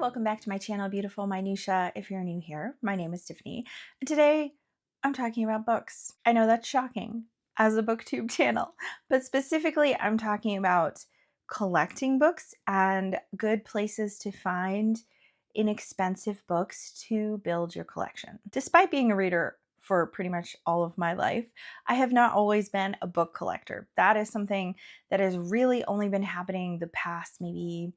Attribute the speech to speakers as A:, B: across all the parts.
A: welcome back to my channel, beautiful minutia. If you're new here, my name is Tiffany, and today I'm talking about books. I know that's shocking as a booktube channel, but specifically I'm talking about collecting books and good places to find inexpensive books to build your collection. Despite being a reader for pretty much all of my life, I have not always been a book collector. That is something that has really only been happening the past maybe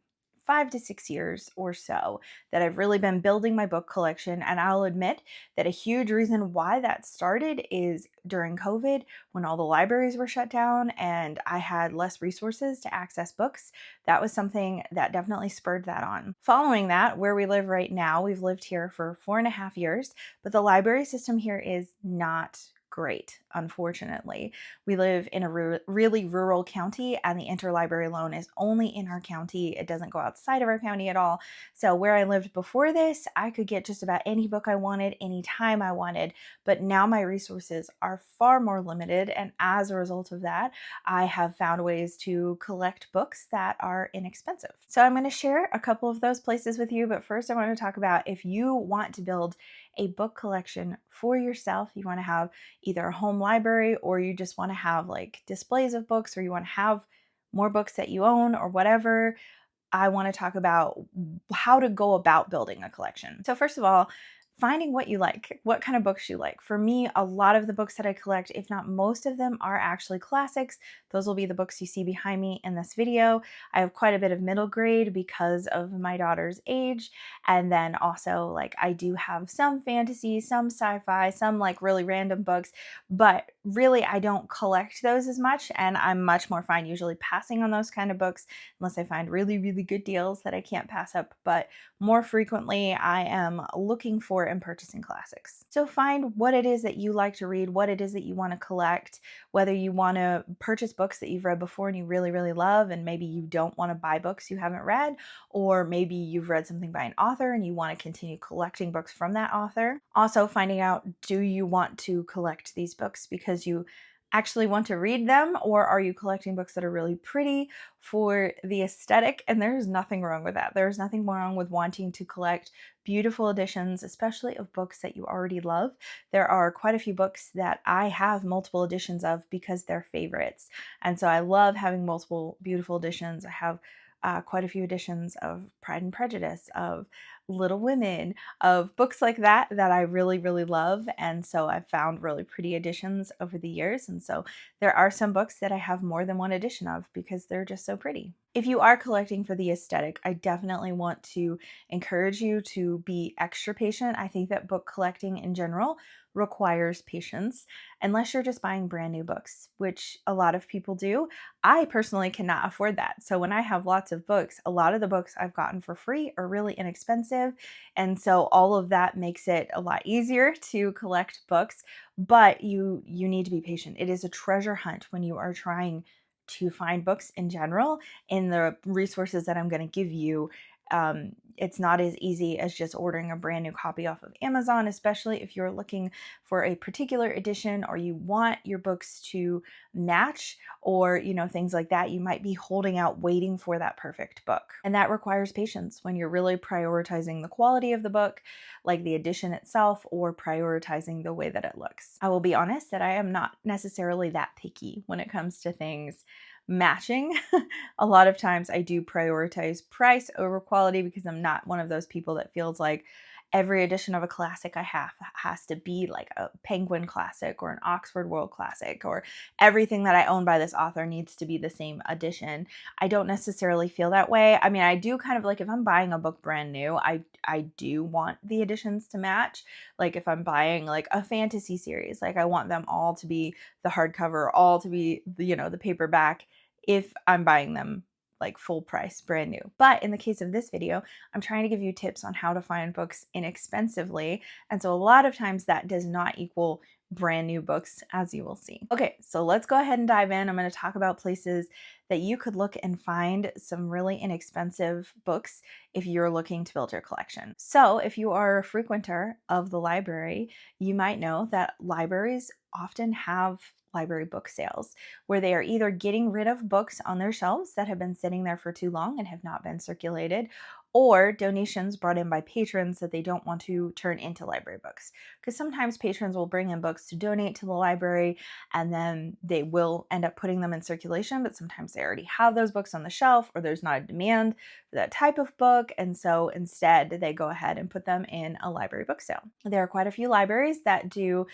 A: 5 to 6 years or so that I've really been building my book collection. And I'll admit that a huge reason why that started is during COVID, when all the libraries were shut down and I had less resources to access books. That was something that definitely spurred that on. Following that, where we live right now, we've lived here for 4.5 years, but the library system here is not great, unfortunately. We live in a really rural county, and the interlibrary loan is only in our county. It doesn't go outside of our county at all. So where I lived before this, I could get just about any book I wanted, anytime I wanted, but now my resources are far more limited, and as a result of that, I have found ways to collect books that are inexpensive. So I'm going to share a couple of those places with you, but first I want to talk about if you want to build a book collection for yourself, you want to have either a home library or you just want to have like displays of books, or you want to have more books that you own or whatever. I want to talk about how to go about building a collection. So first of all, finding what you like, what kind of books you like. For me, a lot of the books that I collect, if not most of them, are actually classics. Those will be the books you see behind me in this video. I have quite a bit of middle grade because of my daughter's age. And then also like I do have some fantasy, some sci-fi, some like really random books, but really I don't collect those as much. And I'm much more fine usually passing on those kind of books unless I find really, really good deals that I can't pass up. But more frequently, I am looking for and purchasing classics. So find what it is that you like to read, what it is that you want to collect, whether you want to purchase books that you've read before and you really, really love, and maybe you don't want to buy books you haven't read, or maybe you've read something by an author and you want to continue collecting books from that author. Also finding out, do you want to collect these books because you actually want to read them, or are you collecting books that are really pretty for the aesthetic? And there's nothing wrong with that. There's nothing wrong with wanting to collect beautiful editions, especially of books that you already love. There are quite a few books that I have multiple editions of because they're favorites. And so I love having multiple beautiful editions. I have quite a few editions of Pride and Prejudice, of Little Women, of books like that that I really, really love. And so I've found really pretty editions over the years. And so there are some books that I have more than one edition of because they're just so pretty. If you are collecting for the aesthetic, I definitely want to encourage you to be extra patient. I think that book collecting in general requires patience, unless you're just buying brand new books, which a lot of people do. I personally cannot afford that. So when I have lots of books, a lot of the books I've gotten for free are really inexpensive. And so all of that makes it a lot easier to collect books, but you need to be patient. It is a treasure hunt when you are trying to find books in general. In the resources that I'm going to give you, it's not as easy as just ordering a brand new copy off of Amazon, especially if you're looking for a particular edition or you want your books to match, or things like that. You might be holding out waiting for that perfect book, and that requires patience when you're really prioritizing the quality of the book, like the edition itself, or prioritizing the way that it looks. I will be honest that I am not necessarily that picky when it comes to things matching. A lot of times I do prioritize price over quality because I'm not one of those people that feels like every edition of a classic I have has to be like a Penguin classic or an Oxford World classic, or everything that I own by this author needs to be the same edition. I don't necessarily feel that way. I mean, I do kind of like, if I'm buying a book brand new, I do want the editions to match. Like if I'm buying like a fantasy series, like I want them all to be the hardcover, all to be the paperback, if I'm buying them like full price, brand new. But in the case of this video, I'm trying to give you tips on how to find books inexpensively. And so a lot of times that does not equal brand new books, as you will see. Okay, so let's go ahead and dive in. I'm going to talk about places that you could look and find some really inexpensive books if you're looking to build your collection. So if you are a frequenter of the library, you might know that libraries often have library book sales where they are either getting rid of books on their shelves that have been sitting there for too long and have not been circulated, or donations brought in by patrons that they don't want to turn into library books. Because sometimes patrons will bring in books to donate to the library, and then they will end up putting them in circulation, but sometimes they already have those books on the shelf, or there's not a demand for that type of book, and so instead they go ahead and put them in a library book sale. There are quite a few libraries that do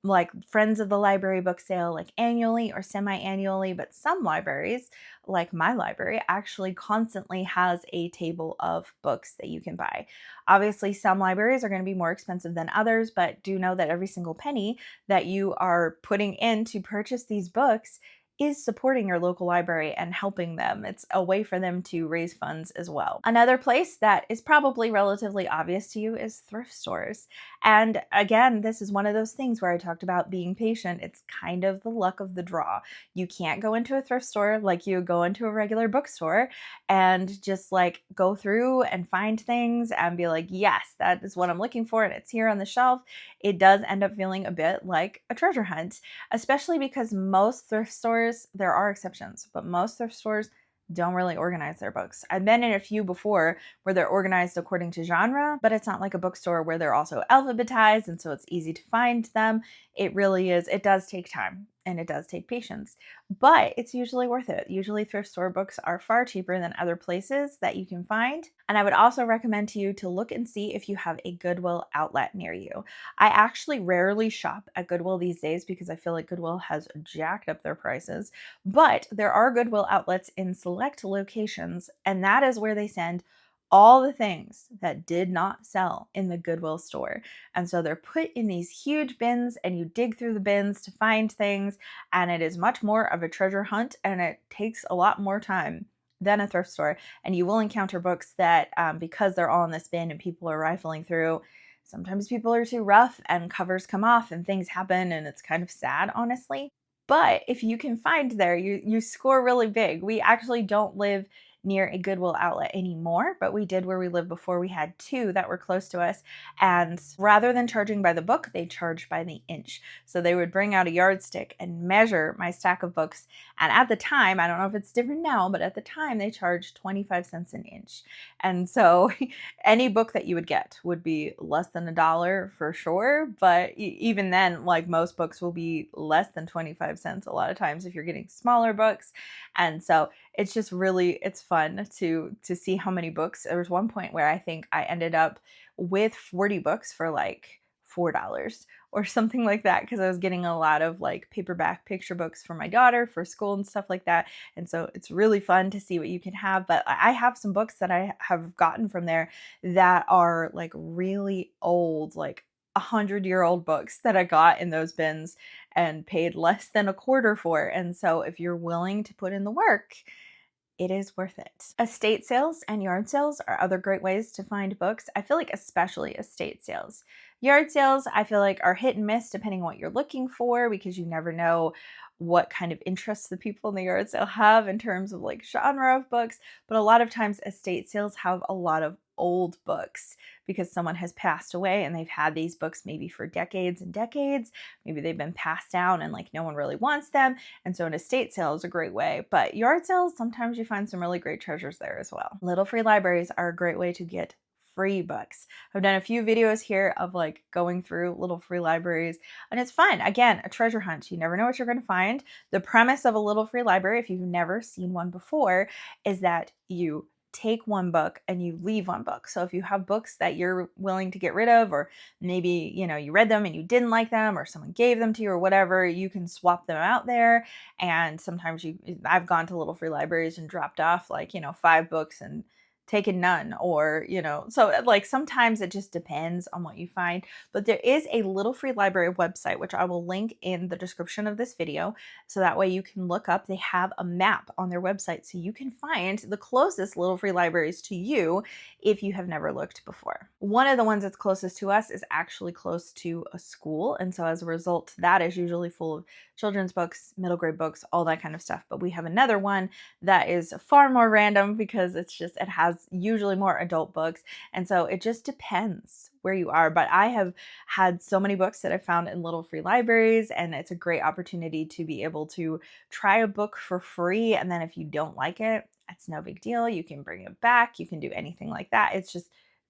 A: like Friends of the Library book sale, like annually or semi-annually, but some libraries, like my library, actually constantly has a table of books that you can buy. Obviously, some libraries are going to be more expensive than others, but do know that every single penny that you are putting in to purchase these books is supporting your local library and helping them. It's a way for them to raise funds as well. Another place that is probably relatively obvious to you is thrift stores. And again, this is one of those things where I talked about being patient. It's kind of the luck of the draw. You can't go into a thrift store like you go into a regular bookstore and just like go through and find things and be like, yes, that is what I'm looking for and it's here on the shelf. It does end up feeling a bit like a treasure hunt, especially because most thrift stores, there are exceptions, but most thrift stores don't really organize their books. I've been in a few before where they're organized according to genre, but it's not like a bookstore where they're also alphabetized and so it's easy to find them. It really is. It does take time and it does take patience, but it's usually worth it. Usually thrift store books are far cheaper than other places that you can find. And I would also recommend to you to look and see if you have a Goodwill outlet near you. I actually rarely shop at Goodwill these days because I feel like Goodwill has jacked up their prices, but there are Goodwill outlets in select locations, and that is where they send all the things that did not sell in the Goodwill store. And so they're put in these huge bins and you dig through the bins to find things, and it is much more of a treasure hunt and it takes a lot more time than a thrift store. And you will encounter books that, because they're all in this bin and people are rifling through, sometimes people are too rough and covers come off and things happen and it's kind of sad, honestly. But if you can find there, you score really big. We actually don't live near a Goodwill outlet anymore, but we did where we lived before. We had two that were close to us, and rather than charging by the book, they charged by the inch. So they would bring out a yardstick and measure my stack of books, and at the time, I don't know if it's different now, but at the time they charged 25 cents an inch. And so any book that you would get would be less than $1 for sure, but even then, like most books will be less than 25 cents a lot of times if you're getting smaller books. And so it's just really, it's fun to see how many books. There was one point where I think I ended up with 40 books for like $4 or something like that, because I was getting a lot of like paperback picture books for my daughter for school and stuff like that. And so it's really fun to see what you can have. But I have some books that I have gotten from there that are like really old, like 100-year-old books that I got in those bins and paid less than a quarter for. And so if you're willing to put in the work, it is worth it. Estate sales and yard sales are other great ways to find books. I feel like especially estate sales. Yard sales, I feel like, are hit and miss depending on what you're looking for, because you never know what kind of interests the people in the yard sale have in terms of like genre of books. But a lot of times estate sales have a lot of old books because someone has passed away and they've had these books maybe for decades and decades. Maybe they've been passed down and like no one really wants them. And so an estate sale is a great way. But yard sales, sometimes you find some really great treasures there as well. Little free libraries are a great way to get free books. I've done a few videos here of like going through little free libraries, and it's fun. Again, a treasure hunt. You never know what you're going to find. The premise of a little free library, if you've never seen one before, is that you take one book and you leave one book. So if you have books that you're willing to get rid of, or maybe, you read them and you didn't like them, or someone gave them to you or whatever, you can swap them out there. And sometimes I've gone to little free libraries and dropped off like, 5 books and taken none, or, so like sometimes it just depends on what you find. But there is a little free library website, which I will link in the description of this video. So that way you can look up, they have a map on their website so you can find the closest little free libraries to you if you have never looked before. One of the ones that's closest to us is actually close to a school. And so as a result, that is usually full of children's books, middle grade books, all that kind of stuff. But we have another one that is far more random because it has usually more adult books. And so it just depends where you are. But I have had so many books that I found in little free libraries, and it's a great opportunity to be able to try a book for free. And then if you don't like it, It's no big deal. You can bring it back. You can do anything like that. It's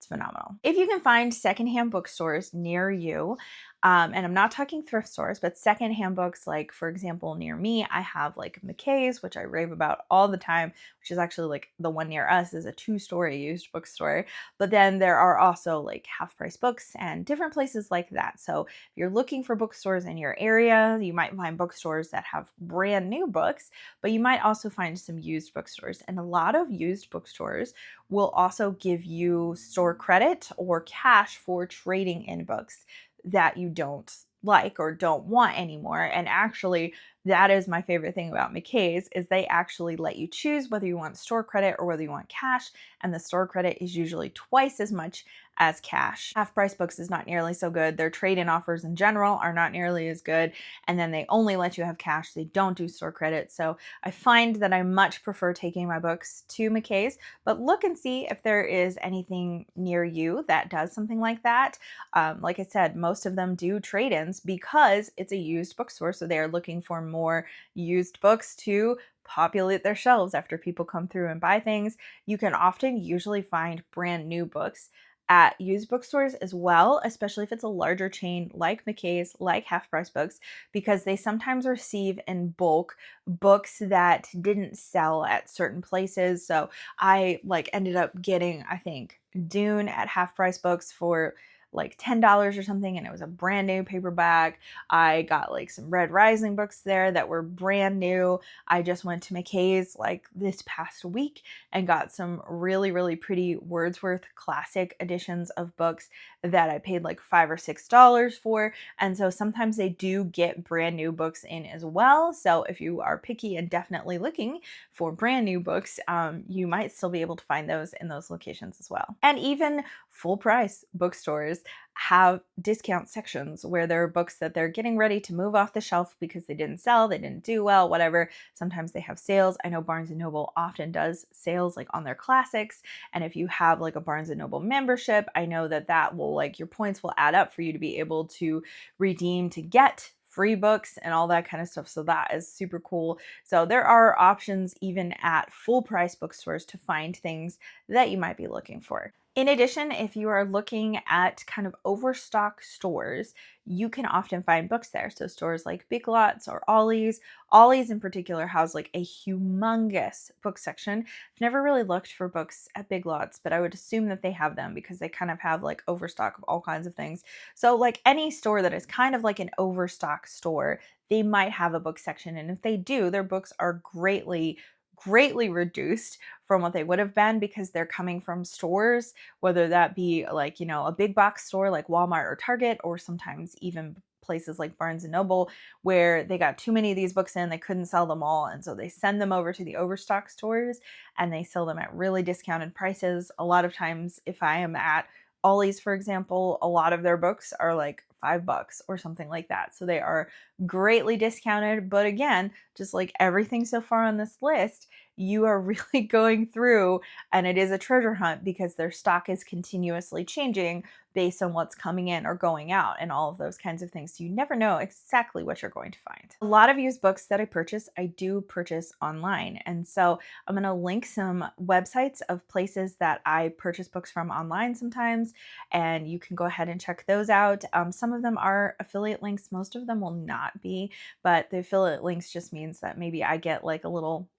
A: phenomenal. If you can find secondhand bookstores near you, and I'm not talking thrift stores, but secondhand books, like for example, near me, I have like McKay's, which I rave about all the time, which is actually like the one near us is a 2-story used bookstore. But then there are also like Half Price Books and different places like that. So if you're looking for bookstores in your area, you might find bookstores that have brand new books, but you might also find some used bookstores. And a lot of used bookstores will also give you store credit or cash for trading in books that you don't like or don't want anymore. And actually, that is my favorite thing about McKay's is they actually let you choose whether you want store credit or whether you want cash, and the store credit is usually twice as much as cash. Half Price Books is not nearly so good. Their trade-in offers in general are not nearly as good, and then they only let you have cash. They don't do store credit. So I find that I much prefer taking my books to McKay's, but look and see if there is anything near you that does something like that. Like I said, most of them do trade-ins because it's a used bookstore, so they are looking for more used books to populate their shelves after people come through and buy things. You can often usually find brand new books at used bookstores as well, especially if it's a larger chain like McKay's, like Half Price Books, because they sometimes receive in bulk books that didn't sell at certain places. So I like ended up getting, I think, Dune at Half Price Books for like $10 or something, and it was a brand new paperback. I got like some Red Rising books there that were brand new. I just went to McKay's like this past week and got some really, really pretty Wordsworth classic editions of books that I paid like $5 or $6 for. And so sometimes they do get brand new books in as well. So if you are picky and definitely looking for brand new books, you might still be able to find those in those locations as well. And even full price bookstores have discount sections where there are books that they're getting ready to move off the shelf because they didn't sell, they didn't do well, whatever. Sometimes they have sales. I know Barnes & Noble often does sales like on their classics. And if you have like a Barnes & Noble membership, I know that that will like your points will add up for you to be able to redeem to get free books and all that kind of stuff. So that is super cool. So there are options even at full price bookstores to find things that you might be looking for. In addition, if you are looking at kind of overstock stores, you can often find books there. So stores like Big Lots or Ollie's. Ollie's in particular has like a humongous book section. I've never really looked for books at Big Lots, but I would assume that they have them because they kind of have like overstock of all kinds of things. So like any store that is kind of like an overstock store, they might have a book section. And if they do, their books are greatly reduced from what they would have been because they're coming from stores, whether that be like, a big box store like Walmart or Target, or sometimes even places like Barnes & Noble where they got too many of these books in, they couldn't sell them all. And so they send them over to the overstock stores and they sell them at really discounted prices. A lot of times if I am at Ollie's, for example, a lot of their books are like $5 or something like that. So they are greatly discounted. But again, just like everything so far on this list, you are really going through, and it is a treasure hunt because their stock is continuously changing based on what's coming in or going out and all of those kinds of things. So you never know exactly what you're going to find. A lot of used books that I do purchase online. And so I'm going to link some websites of places that I purchase books from online sometimes, and you can go ahead and check those out. Some of them are affiliate links. Most of them will not be, but the affiliate links just means that maybe I get like a little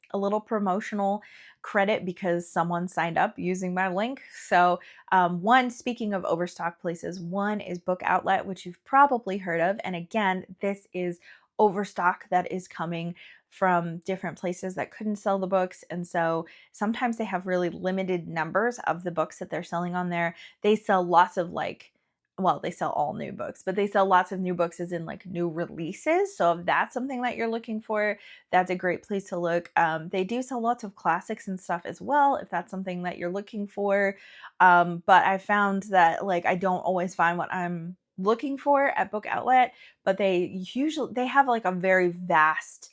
A: promotional credit because someone signed up using my link. So speaking of overstock places, one is Book Outlet, which you've probably heard of. And again, this is overstock that is coming from different places that couldn't sell the books. And so sometimes they have really limited numbers of the books that they're selling on there. They sell lots of they sell all new books, but they sell lots of new books as in like new releases. So if that's something that you're looking for, that's a great place to look. They do sell lots of classics and stuff as well, if that's something that you're looking for. But I found that like I don't always find what I'm looking for at Book Outlet, but they have like a very vast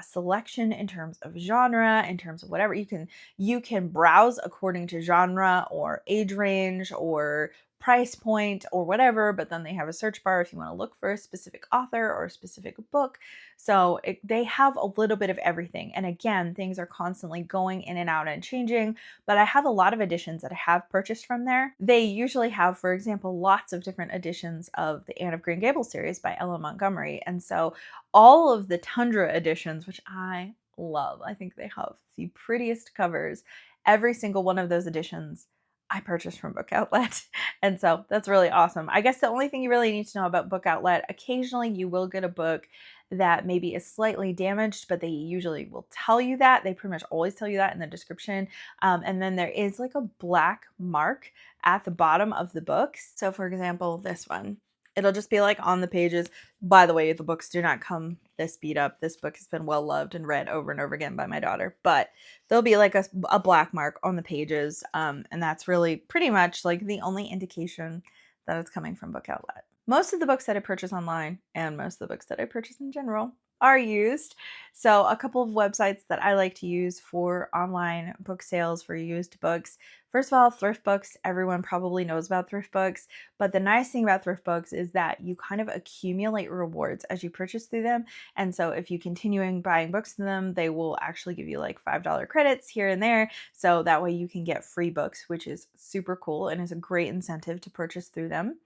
A: selection in terms of genre, in terms of whatever. You can browse according to genre or age range or price point or whatever, but then they have a search bar if you want to look for a specific author or a specific book. So they have a little bit of everything. And again, things are constantly going in and out and changing, but I have a lot of editions that I have purchased from there. They usually have, for example, lots of different editions of the Anne of Green Gables series by Ella Montgomery. And so all of the Tundra editions, which I love, I think they have the prettiest covers. Every single one of those editions I purchased from Book Outlet. And so that's really awesome. I guess the only thing you really need to know about Book Outlet, occasionally you will get a book that maybe is slightly damaged, but they usually will tell you that. They pretty much always tell you that in the description. And then there is like a black mark at the bottom of the books. So for example, this one, it'll just be like on the pages. By the way, the books do not come this beat up. This book has been well loved and read over and over again by my daughter, but there'll be like a black mark on the pages. And that's really pretty much like the only indication that it's coming from Book Outlet. Most of the books that I purchase online and most of the books that I purchase in general are used. So a couple of websites that I like to use for online book sales for used books. First of all, thrift books. Everyone probably knows about thrift books, but the nice thing about thrift books is that you kind of accumulate rewards as you purchase through them. And so if you continue buying books from them, they will actually give you like $5 credits here and there. So that way you can get free books, which is super cool and is a great incentive to purchase through them.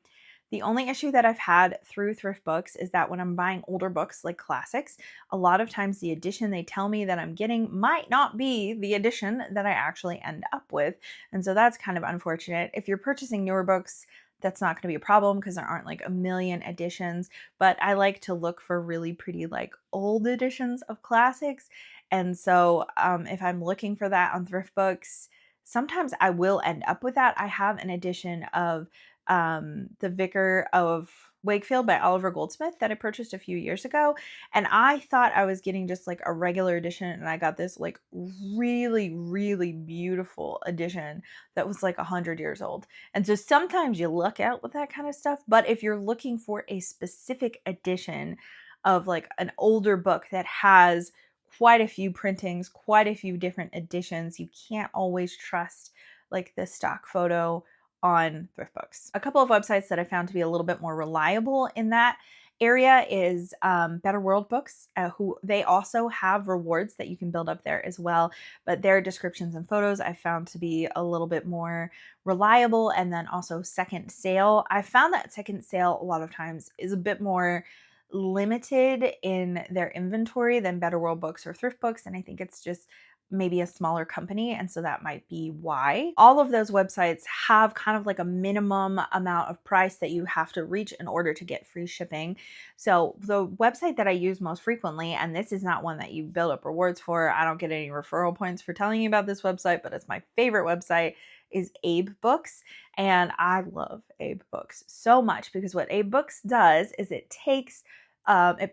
A: The only issue that I've had through thrift books is that when I'm buying older books like classics, a lot of times the edition they tell me that I'm getting might not be the edition that I actually end up with. And so that's kind of unfortunate. If you're purchasing newer books, that's not going to be a problem because there aren't like a million editions, but I like to look for really pretty like old editions of classics. And so if I'm looking for that on thrift books, sometimes I will end up with that. I have an edition of The Vicar of Wakefield by Oliver Goldsmith that I purchased a few years ago. And I thought I was getting just like a regular edition. And I got this like really, really beautiful edition that was like 100 years old. And so sometimes you luck out with that kind of stuff. But if you're looking for a specific edition of like an older book that has quite a few printings, quite a few different editions, you can't always trust like the stock photo on thrift books. A couple of websites that I found to be a little bit more reliable in that area is Better World Books, who they also have rewards that you can build up there as well, but their descriptions and photos I found to be a little bit more reliable. And then also Second Sale. I found that Second Sale a lot of times is a bit more limited in their inventory than Better World Books or thrift books, and I think it's just maybe a smaller company, and so that might be why. All of those websites have kind of like a minimum amount of price that you have to reach in order to get free shipping. So the website that I use most frequently, and this is not one that you build up rewards for, I don't get any referral points for telling you about this website, but it's my favorite website, is Abe Books. And I love Abe Books so much because what Abe Books does is it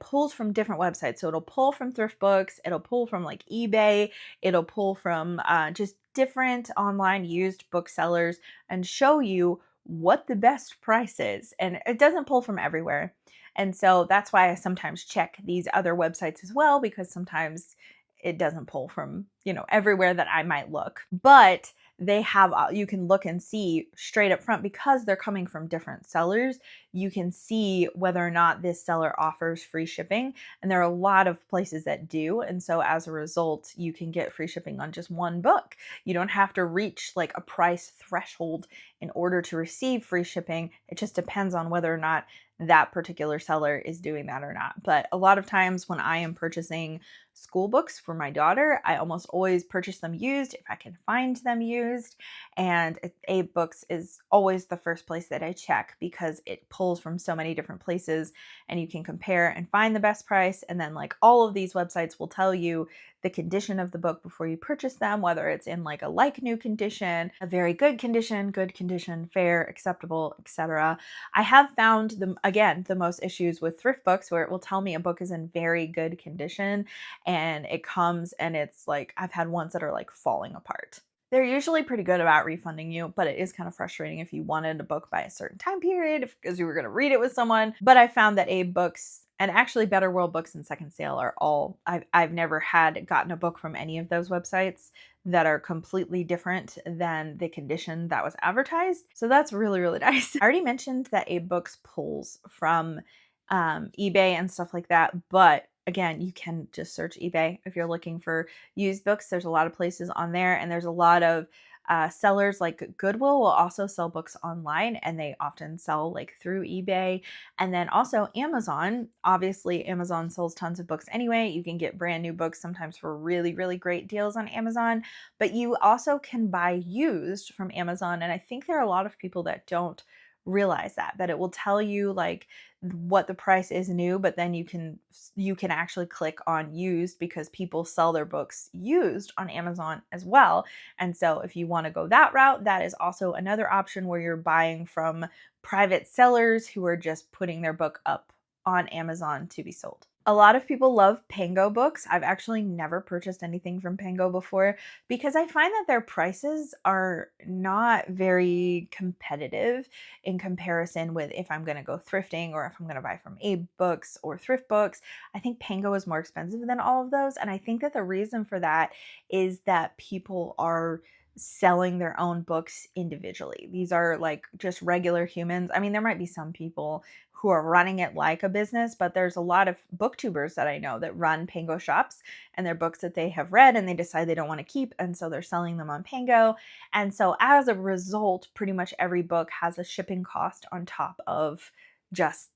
A: pulls from different websites. So it'll pull from thrift books, it'll pull from like eBay, it'll pull from just different online used booksellers and show you what the best price is. And it doesn't pull from everywhere. And so that's why I sometimes check these other websites as well, because sometimes it doesn't pull from, everywhere that I might look. But they have, you can look and see straight up front because they're coming from different sellers. You can see whether or not this seller offers free shipping. And there are a lot of places that do. And so as a result, you can get free shipping on just one book. You don't have to reach like a price threshold in order to receive free shipping. It just depends on whether or not that particular seller is doing that or not. But a lot of times when I am purchasing school books for my daughter, I almost always purchase them used if I can find them used. And Abe Books is always the first place that I check because it pulls from so many different places and you can compare and find the best price. And then like all of these websites will tell you the condition of the book before you purchase them, whether it's in like a like new condition, a very good condition, fair, acceptable, etc. I have found the most issues with thrift books where it will tell me a book is in very good condition and it comes and it's like, I've had ones that are like falling apart. They're usually pretty good about refunding you, but it is kind of frustrating if you wanted a book by a certain time period because you were going to read it with someone. But I found that Abe Books And actually, Better World Books and Second Sale are all, I've never gotten a book from any of those websites that are completely different than the condition that was advertised. So that's really, really nice. I already mentioned that AbeBooks pulls from eBay and stuff like that, but again, you can just search eBay if you're looking for used books. There's a lot of places on there, and there's a lot of sellers like Goodwill will also sell books online, and they often sell like through eBay. And then also Amazon. Obviously, Amazon sells tons of books anyway. You can get brand new books sometimes for really, really great deals on Amazon, but you also can buy used from Amazon. And I think there are a lot of people that don't realize that it will tell you like what the price is new, but then you can actually click on used because people sell their books used on Amazon as well. And so if you want to go that route, that is also another option where you're buying from private sellers who are just putting their book up on Amazon to be sold. A lot of people love Pango books. I've actually never purchased anything from Pango before because I find that their prices are not very competitive in comparison with if I'm going to go thrifting or if I'm going to buy from Abe Books or Thrift Books. I think Pango is more expensive than all of those. And I think that the reason for that is that people are selling their own books individually. These are like just regular humans. I mean, there might be some people who are running it like a business, but there's a lot of booktubers that I know that run Pango shops, and they're books that they have read and they decide they don't want to keep, and so they're selling them on Pango. And so as a result, pretty much every book has a shipping cost on top of just,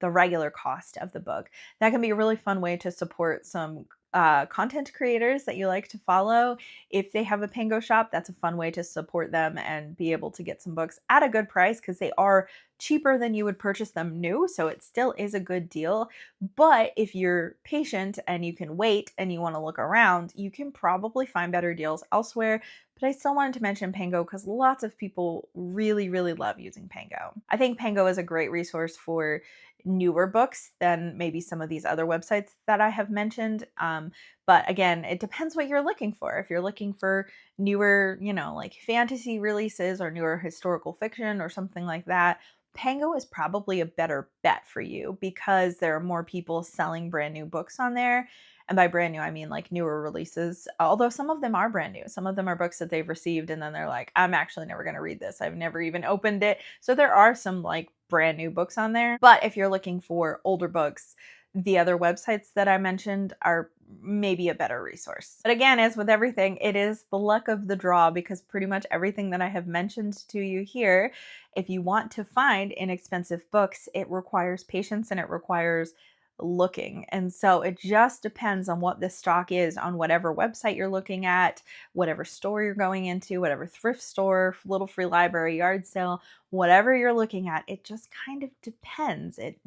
A: the regular cost of the book. That can be a really fun way to support some content creators that you like to follow. If they have a Pango shop, that's a fun way to support them and be able to get some books at a good price because they are cheaper than you would purchase them new. So it still is a good deal. But if you're patient and you can wait and you want to look around, you can probably find better deals elsewhere. But I still wanted to mention Pango because lots of people really, really love using Pango. I think Pango is a great resource for newer books than maybe some of these other websites that I have mentioned. But again, it depends what you're looking for. If you're looking for newer, like fantasy releases or newer historical fiction or something like that, Pango is probably a better bet for you because there are more people selling brand new books on there. And by brand new, I mean like newer releases, although some of them are brand new. Some of them are books that they've received and then they're like, I'm actually never going to read this. I've never even opened it. So there are some like brand new books on there. But if you're looking for older books, the other websites that I mentioned are maybe a better resource. But again, as with everything, it is the luck of the draw because pretty much everything that I have mentioned to you here, if you want to find inexpensive books, it requires patience and it requires looking. And so it just depends on what the stock is on whatever website you're looking at, whatever store you're going into, whatever thrift store, little free library, yard sale, whatever you're looking at. It just kind of depends. It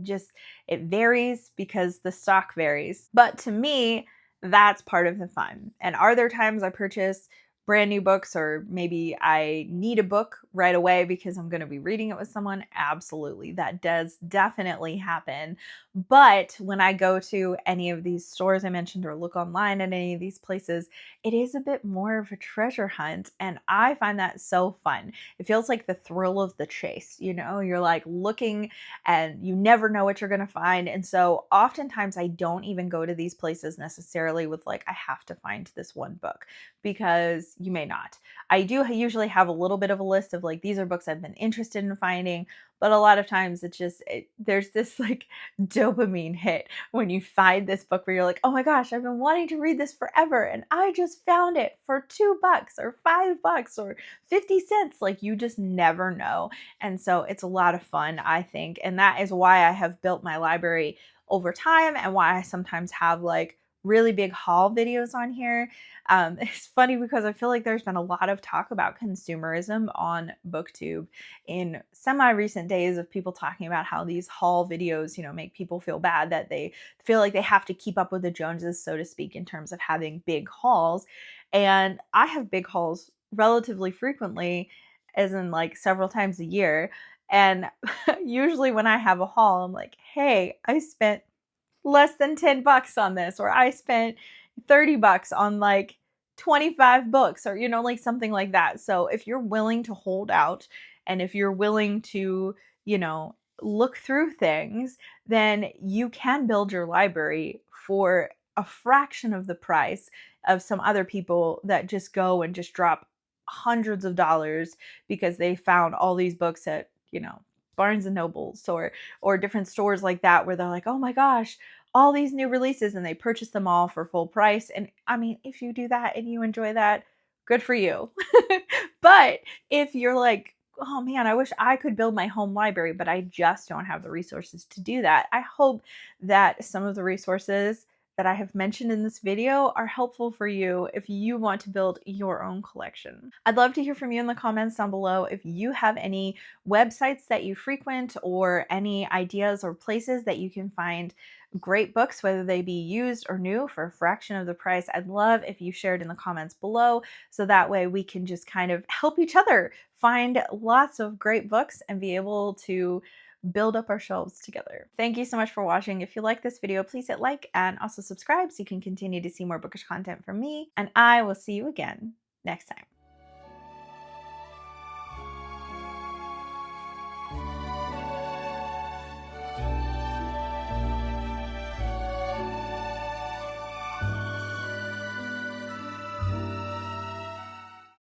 A: varies because the stock varies. But to me, that's part of the fun. And are there times I purchase brand new books or maybe I need a book right away because I'm going to be reading it with someone? Absolutely. That does definitely happen. But when I go to any of these stores I mentioned or look online at any of these places, it is a bit more of a treasure hunt. And I find that so fun. It feels like the thrill of the chase. You're like looking and you never know what you're going to find. And so oftentimes I don't even go to these places necessarily with like, I have to find this one book, because you may not. I do usually have a little bit of a list of like, these are books I've been interested in finding, but a lot of times there's this like dopamine hit when you find this book where you're like, oh my gosh, I've been wanting to read this forever and I just found it for $2 or $5 or 50 cents. Like you just never know. And so it's a lot of fun, I think. And that is why I have built my library over time and why I sometimes have like really big haul videos on here. It's funny because I feel like there's been a lot of talk about consumerism on BookTube in semi-recent days of people talking about how these haul videos, make people feel bad that they feel like they have to keep up with the Joneses, so to speak, in terms of having big hauls. And I have big hauls relatively frequently, as in like several times a year. And usually when I have a haul, I'm like, hey, I spent less than $10 on this, or I spent $30 on like 25 books, or like something like that. So if you're willing to hold out and if you're willing to, look through things, then you can build your library for a fraction of the price of some other people that just go and just drop hundreds of dollars because they found all these books at, Barnes and Nobles or different stores like that, where they're like, "Oh my gosh, all these new releases," and they purchase them all for full price. And I mean, if you do that and you enjoy that, good for you. But if you're like, "Oh man, I wish I could build my home library, but I just don't have the resources to do that," I hope that some of the resources that I have mentioned in this video are helpful for you if you want to build your own collection. I'd love to hear from you in the comments down below if you have any websites that you frequent or any ideas or places that you can find great books, whether they be used or new, for a fraction of the price. I'd love if you shared in the comments below, so that way we can just kind of help each other find lots of great books and be able to build up our shelves together. Thank you so much for watching. If you like this video, please hit like and also subscribe so you can continue to see more bookish content from me, and I will see you again next time.